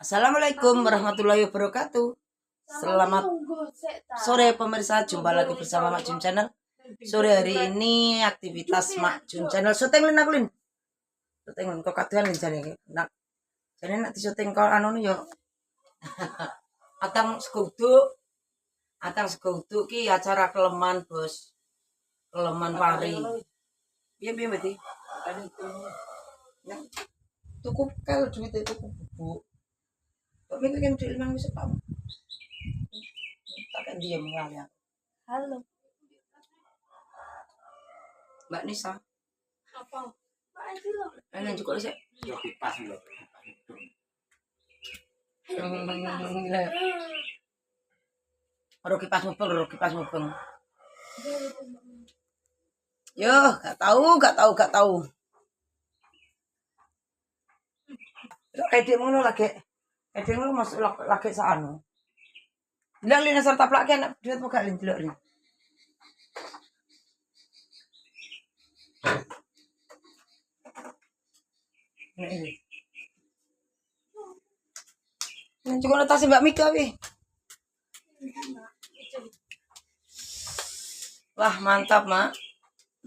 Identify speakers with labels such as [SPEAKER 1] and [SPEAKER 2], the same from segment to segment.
[SPEAKER 1] Assalamualaikum warahmatullahi wabarakatuh. Selamat sore pemirsa, jumpa lagi bersama Mak Jun Channel. Sore hari ini aktivitas Mak Jun Channel syuting lin aku lin. Syuting lin kok kaduan lin jane iki. Nak jane nak disyuting kok anu yo. Atang sekutu ki acara keleman, Bos. Keleman pari. Piye berarti? Tuku kalau duit itu bubuk. Kok mikir yang duit nang wis apa? Tak diam ya.
[SPEAKER 2] Halo.
[SPEAKER 1] Mbak Nisa.
[SPEAKER 2] Apa? Mbak Adi loh.
[SPEAKER 1] Enak juga sih.
[SPEAKER 3] Yo kipas lho.
[SPEAKER 1] Ora kipas mubeng. Yo, gak tahu. Edit ngono lagi. Edit ngono masuk lagi saano. Ndak lina serta plak kan duit mau gak delok ri. Ini juga notasi Mbak Mika wi. Wah, mantap, Mak.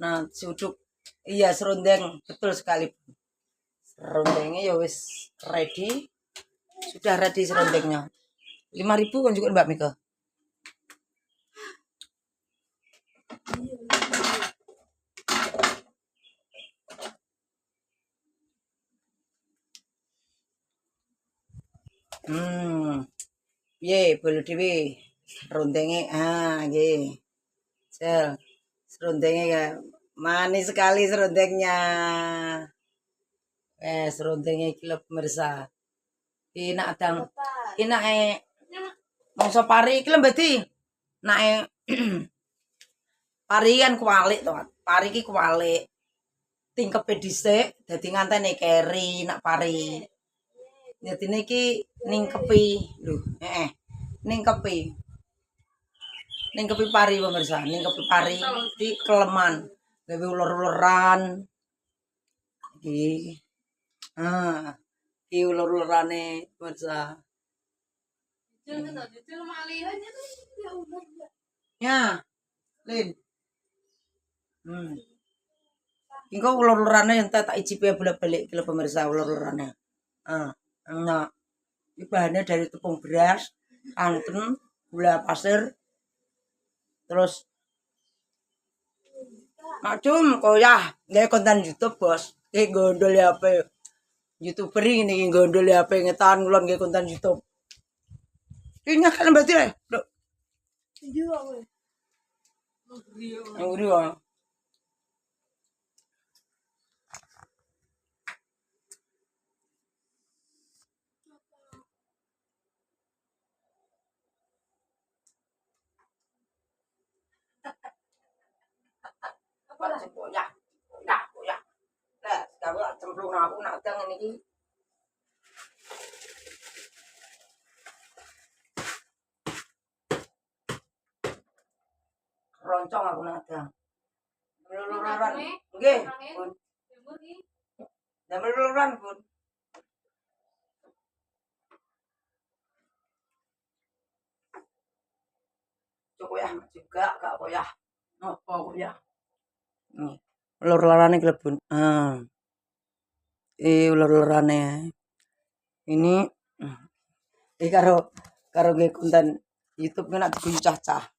[SPEAKER 1] Nah, suduk. Iya, serundeng. Betul sekali. Serundengnya ya wis ready. Sudah ready serundengnya. 5.000 kan juga Mbak Mika. Ye, boleh dewe. Serundengnya, nggih. Sel. Serundengnya ya manis sekali serundengnya. Serundengnya iki lho pemirsa. Enak adang. Enak mangsa pari iki lho berarti. Nek pari kan kualik to. Pari iki kualik. Tingkepe dhisik dadi ngantene keri nak pari. Dadi niki ningkepi lho, ningkepi pari pemirsa, ningkepi pari di keleman. Gawe ulur-uluran. Iki. Iki ulur-ulurane pemirsa. Ya, Lin. Engko ulur-ulurane ente tak icipi bolak-balik iki lho pemirsa ulur-ulurane. Nah, ini bahannya dari tepung beras, santan, gula pasir, terus macam koyah, gaya konten YouTube bos, gondol ya apa, YouTuber ini gondol ya apa ngetan ngulon gaya konten YouTube. Ini kan berarti ya, dok. Yang Koyah. Nah, sekarang cemplung aku nak teng ini. Roncong aku nak teng. Luluran. Nggih, Bun. Damel luluran, Bun. Koyah juga gak koyah. Nopo koyah. Nih, ulur-ulurane klebun. Ulur-ulurane. Ini karo nggih konten YouTube nek diguyu cah-cah.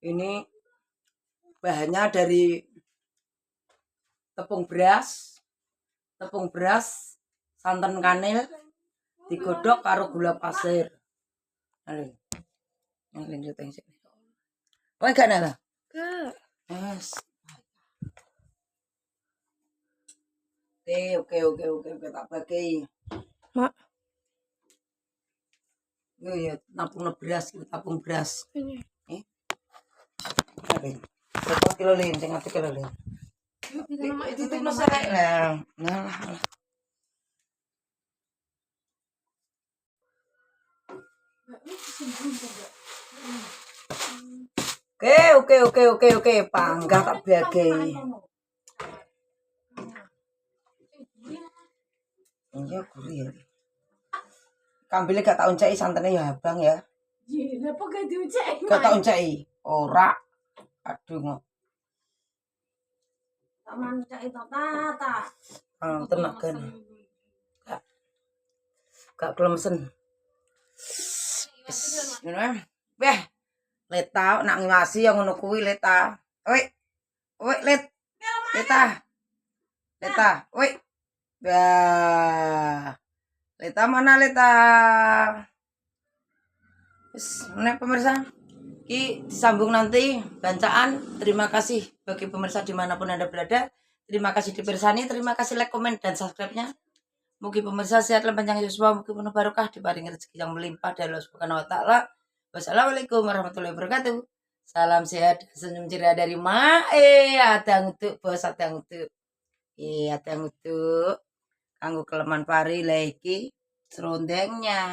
[SPEAKER 1] Ini bahannya dari tepung beras, santan kanil, digodok karo gula pasir. Alin. Yang syuting sih. Kowe gak nala?
[SPEAKER 2] Gak.
[SPEAKER 1] Yes. Oke, tak pakai.
[SPEAKER 2] Mak.
[SPEAKER 1] Yo ya, tapung beras.
[SPEAKER 2] Ini.
[SPEAKER 1] Alin. Berapa kilo lin? Sing 1 kilo lin. Itu no serek lah. Nah. Oke. Panggah tak bagi. Iya, gurih ya. Kambile gak tak uncai santannya ya abang ya.
[SPEAKER 2] Iya, apa gak diucek?
[SPEAKER 1] Gak tak uncai. Ora. Aduh ngok.
[SPEAKER 2] Tak mancak itu tata.
[SPEAKER 1] Tenaga. Gak kelemsen. Ngono. Beh. Leta nak ngiwasi yang ngono kuwi Leta. Oi. Oi Leta. Leta. Oi. Bah. Leta mana Leta? Nek pemirsa, ki disambung nanti bancaan. Terima kasih bagi pemirsa dimanapun Anda berada. Terima kasih dipirsani, terima kasih like, komen, dan subscribe-nya. Mugi pemirsa sehat dan panjang Yuswa, mugi penuh barokah, diparingi rezeki yang melimpah dari Allah Subhanahu wa taala. Wassalamualaikum warahmatullahi wabarakatuh. Salam sehat, senyum ceria dari Mae. Adang untuk bos, adang untuk. Iya, adang untuk. Kanggo keleman pari lagi serondengnya.